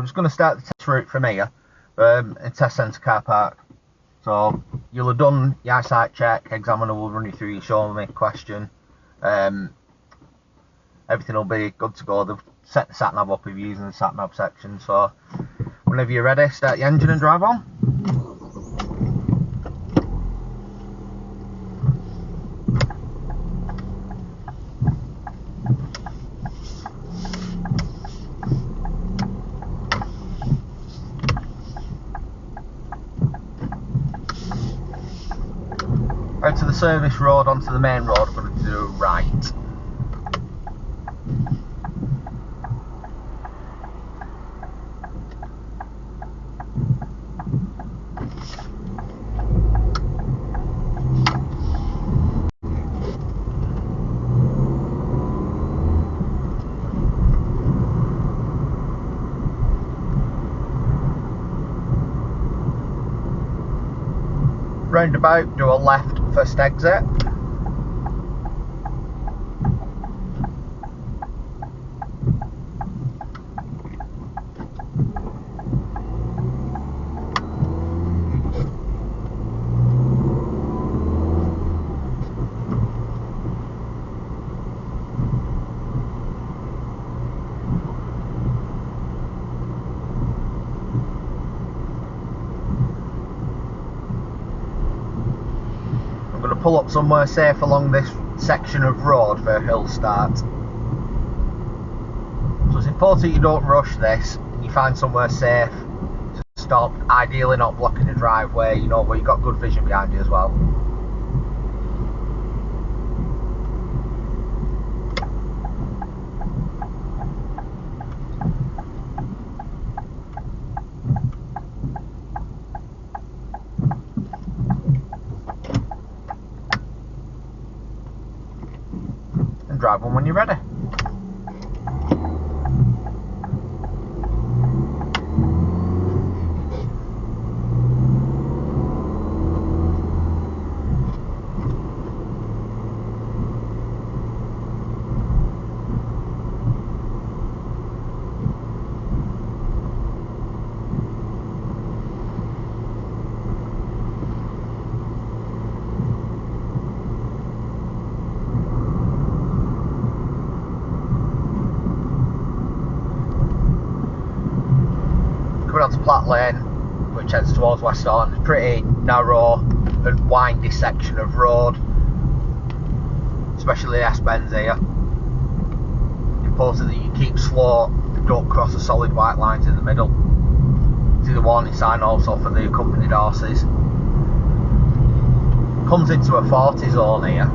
we're just going to start the test route from here, in test centre car park. So you'll have done your eyesight check, examiner will run you through your show me question. Everything will be good to go. They've set the sat nav up if you're using the sat nav section. So whenever you're ready, start the engine and drive on. Out to the service road, onto the main road, we're going to do right. Roundabout, do a left first exit. I'm going to pull up somewhere safe along this section of road for a hill start. So it's important you don't rush this, you find somewhere safe to stop, ideally not blocking the driveway, you know, where you've got good vision behind you as well. Drive on when you're ready. Coming onto Platt Lane, which heads towards West Atherton. It's a pretty narrow and windy section of road, especially the S-bends here. Important that you keep slow and don't cross the solid white lines in the middle. See the warning sign also for the accompanied horses. Comes into a 40 zone here.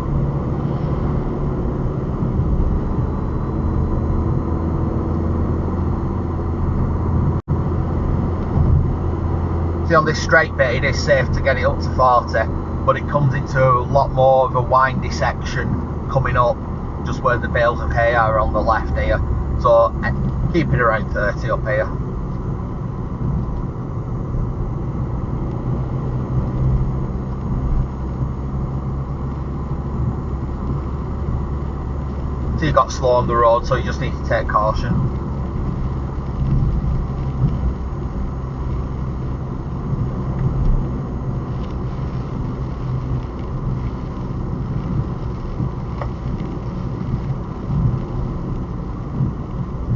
See, on this straight bit it is safe to get it up to 40, but it comes into a lot more of a windy section coming up just where the bales of hay are on the left here, so keep it around 30 up here. So you got slow on the road, so you just need to take caution.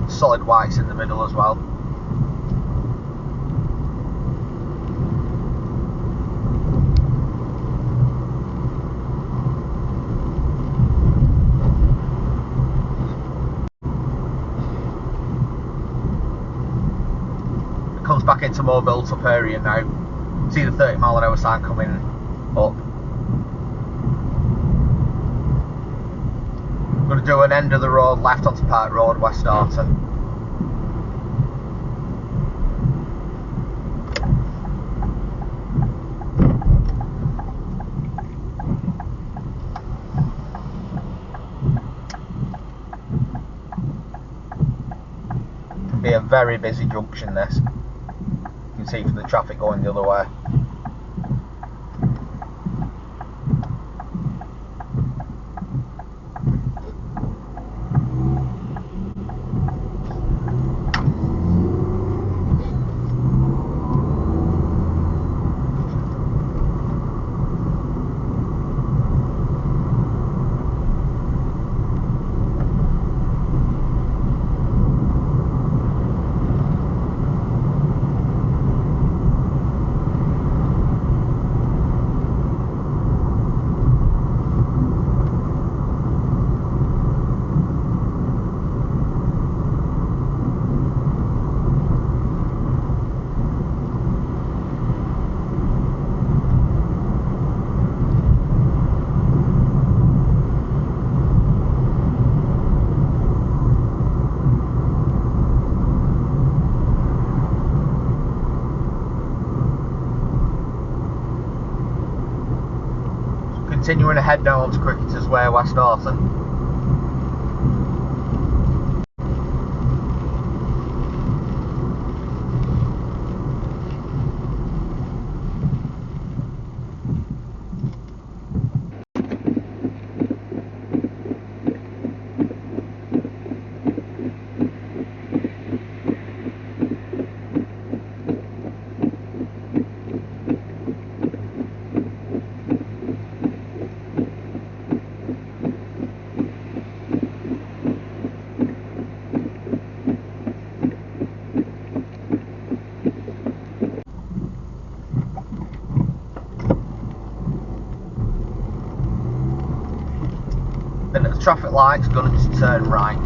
Solid whites in the middle as well. It comes back into more built up area now. See the 30-mile-an-hour sign coming up. I'm going to do an end of the road left onto Park Road, West Atherton. Be a very busy junction this. You can see from the traffic going the other way. continuing ahead now onto Cricketers Way, West Atherton. Then at the traffic lights, going to turn right.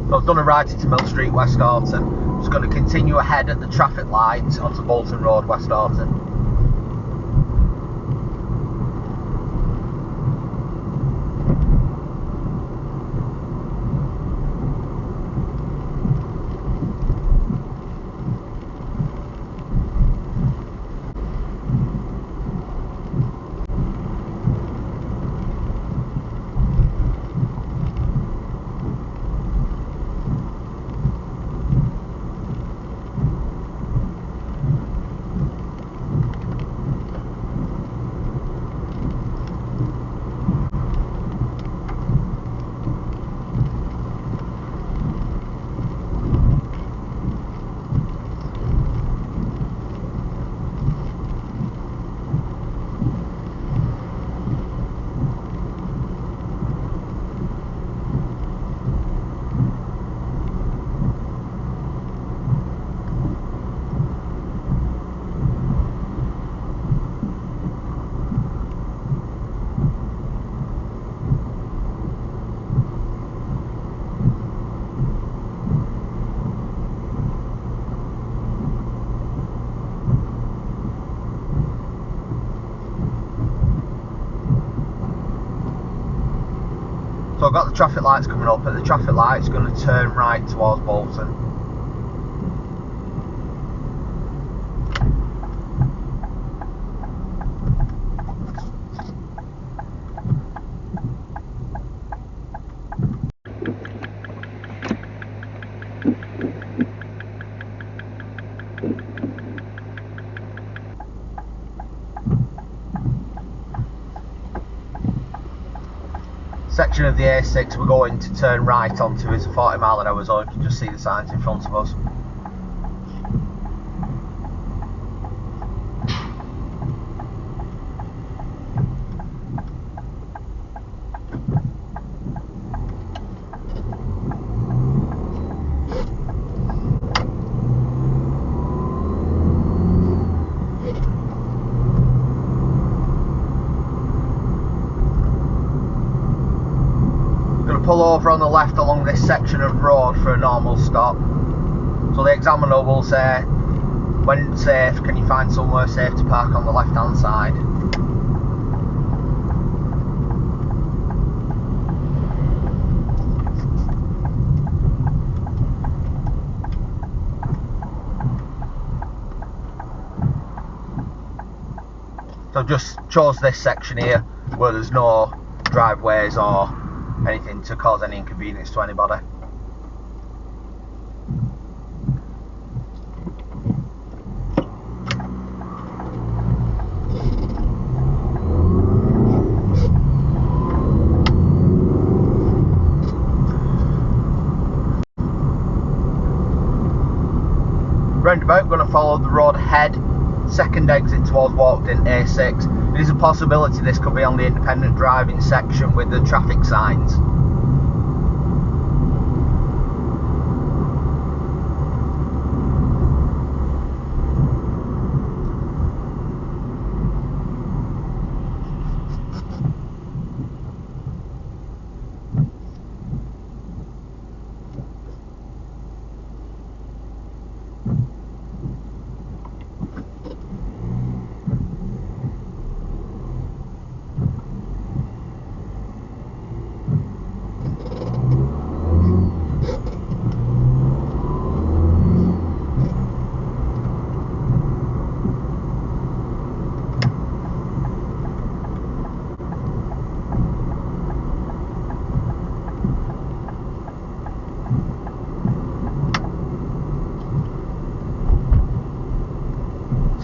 So I've done a right into Mill Street, West Atherton. Just going to continue ahead at the traffic lights onto Bolton Road, West Atherton. So I've got the traffic lights coming up. At the traffic lights, going to turn right towards Bolton. Section of the A6 we're going to turn right onto is a 40 mile an hour zone. You can just see the signs in front of us. Pull over on the left along this section of road for a normal stop. So the examiner will say, when safe, can you find somewhere safe to park on the left hand side? So I've just chose this section here where there's no driveways or anything to cause any inconvenience to anybody. Roundabout, going to follow the road ahead, second exit towards Walkden A6. There is a possibility this could be on the independent driving section with the traffic signs.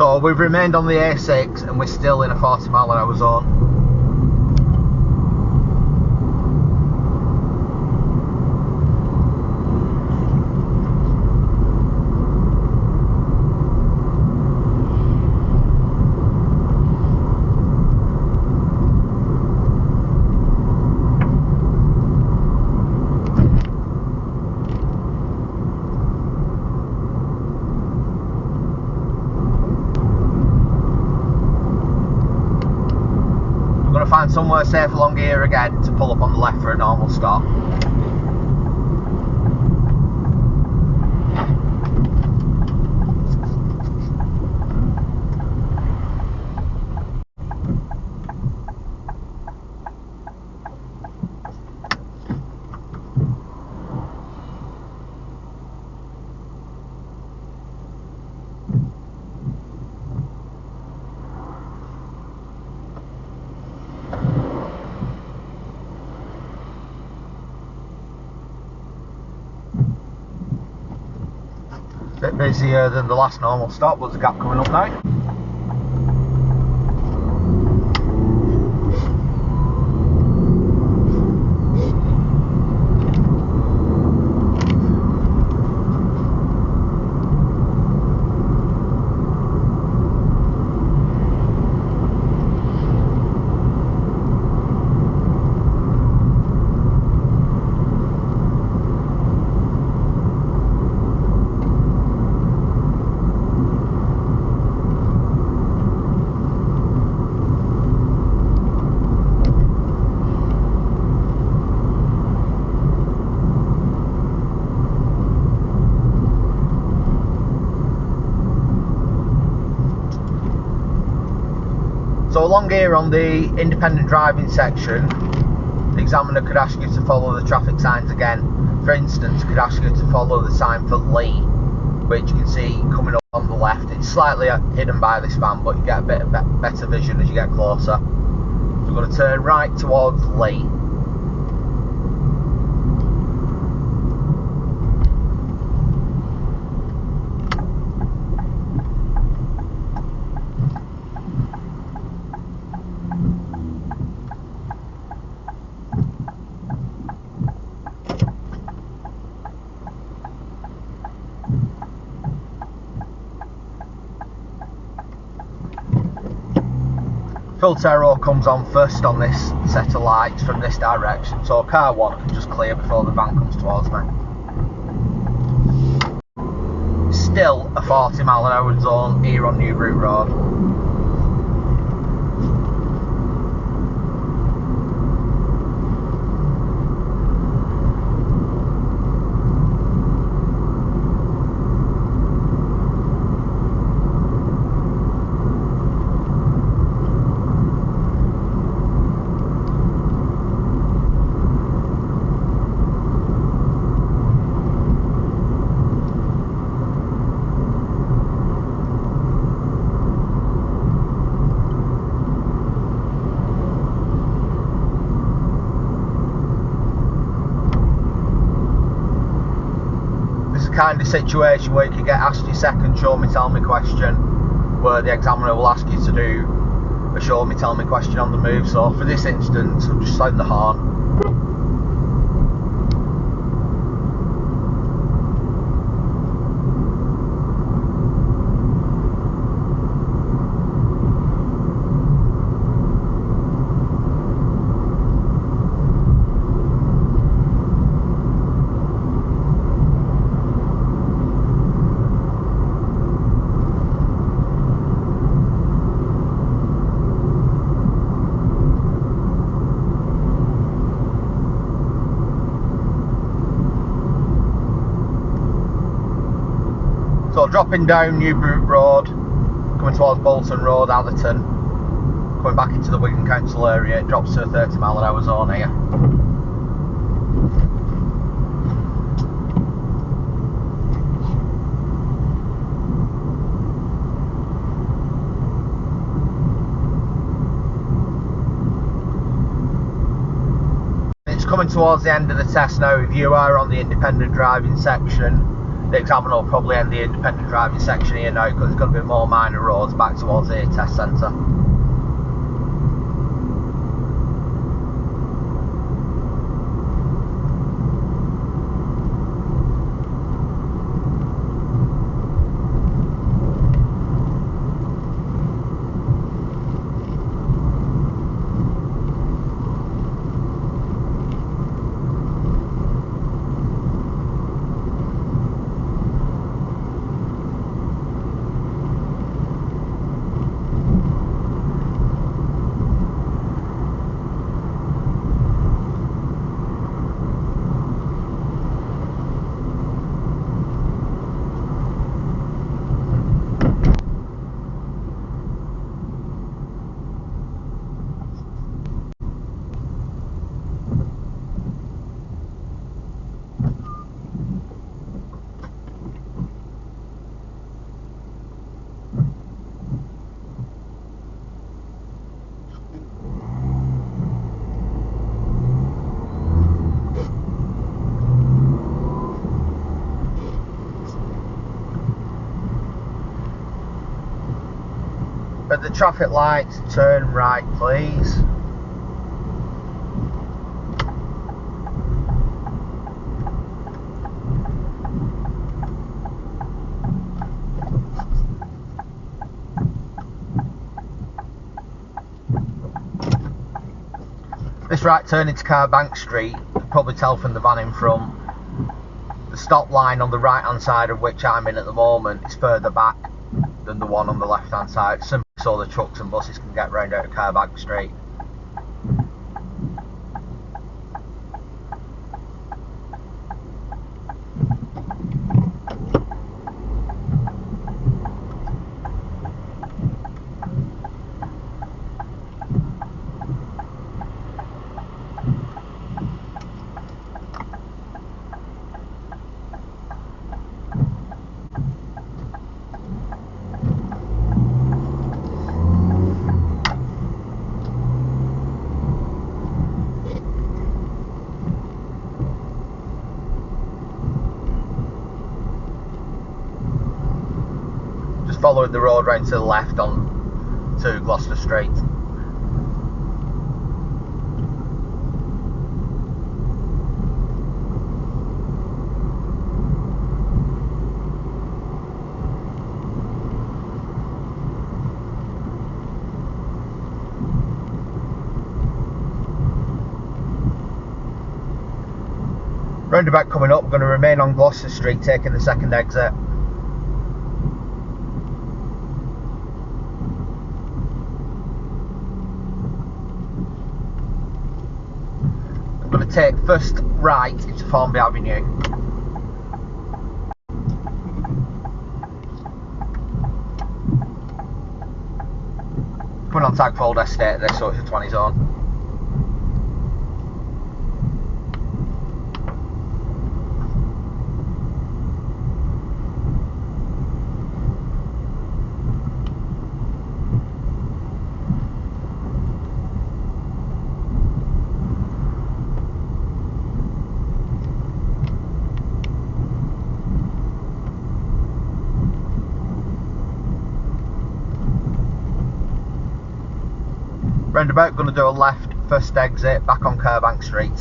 So we've remained on the A6 and we're still in a 40 mile an hour zone. Find somewhere safe along here again to pull up on the left for a normal stop. Bit busier than the last normal stop, but there's a gap coming up now. So along here on the independent driving section, the examiner could ask you to follow the traffic signs again. For instance, could ask you to follow the sign for Lee, which you can see coming up on the left. It's slightly hidden by this van, but you get a bit of better vision as you get closer. So we're going to turn right towards Lee. Filter arrow comes on first on this set of lights from this direction, so car 1 can just clear before the van comes towards me. Still a 40 mile an hour zone here on New Route Road. Kind of situation where you can get asked your second show me tell me question, where the examiner will ask you to do a show me tell me question on the move. So for this instance, I'll just sound the horn. So dropping down New Route Road, coming towards Bolton Road, Atherton, coming back into the Wigan Council area, it drops to a 30 mile an hour zone here. It's coming towards the end of the test now. If you are on the independent driving section, the examiner will probably end the independent driving section here now because there's going to be more minor roads back towards the test centre. At the traffic lights, turn right please. This right turn into Carbank Street, you can probably tell from the van in front. The stop line on the right hand side of which I'm in at the moment is further back than the one on the left hand side, simply so the trucks and buses can get round out of Carbank Street. Following the road round to the left on to Gloucester Street. Roundabout coming up, we're going to remain on Gloucester Street, taking the second exit. Take first right into Formby Avenue. Coming on Tagfold Estate there, so it's a 20 zone. Roundabout, going to do a left, first exit, back on Carbank Street.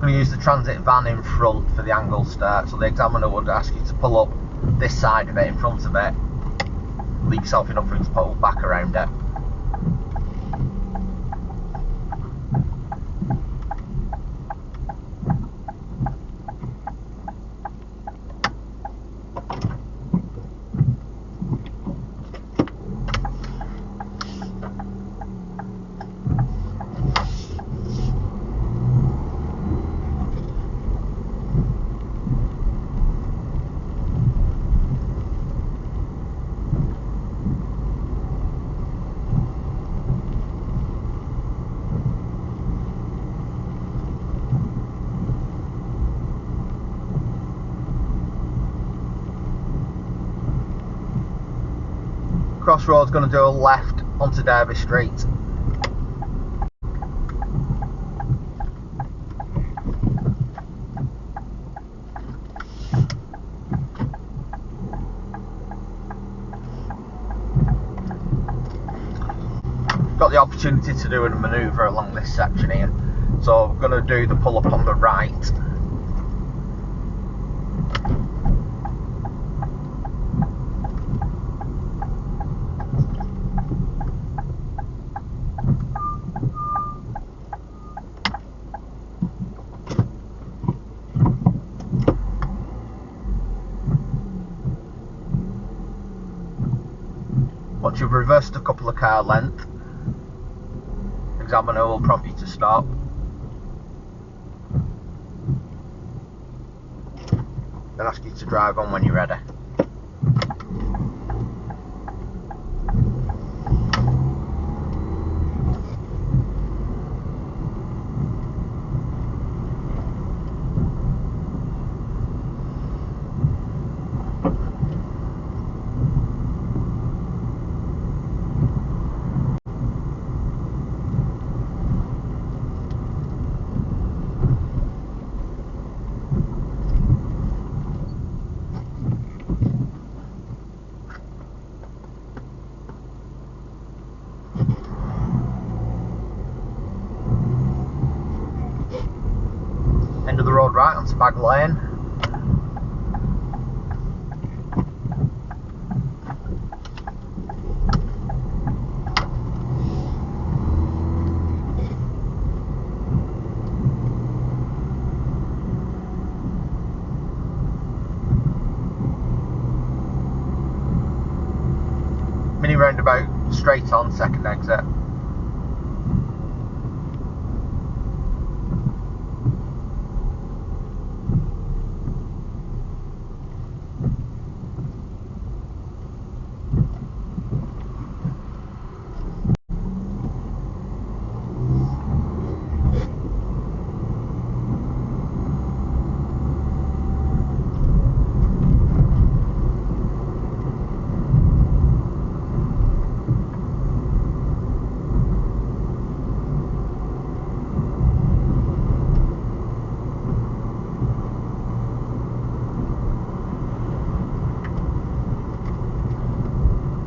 Use the transit van in front for the angle start, so the examiner would ask you to pull up this side of it in front of it, leave yourself enough room to pull back around it. Crossroads, going to do a left onto Derby Street. Got the opportunity to do a manoeuvre along this section here, so I'm going to do the pull up on the right. Once you've reversed a couple of car length, examiner will prompt you to stop. Then ask you to drive on when you're ready. End of the road right onto Bag Lane. Mini roundabout straight on, second exit.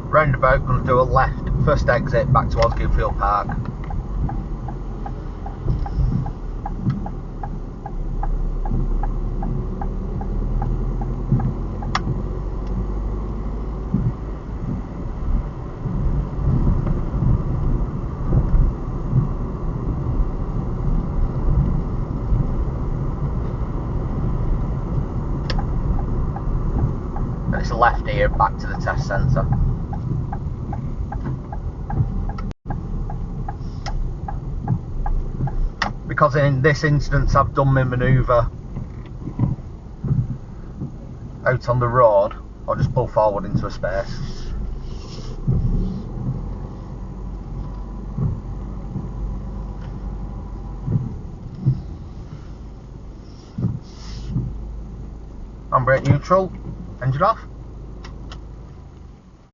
Roundabout, going to do a left, first exit back towards Gilfield Park. And it's a left here back to the test centre. Because in this instance I've done my manoeuvre out on the road, I'll just pull forward into a space. Handbrake neutral, engine off.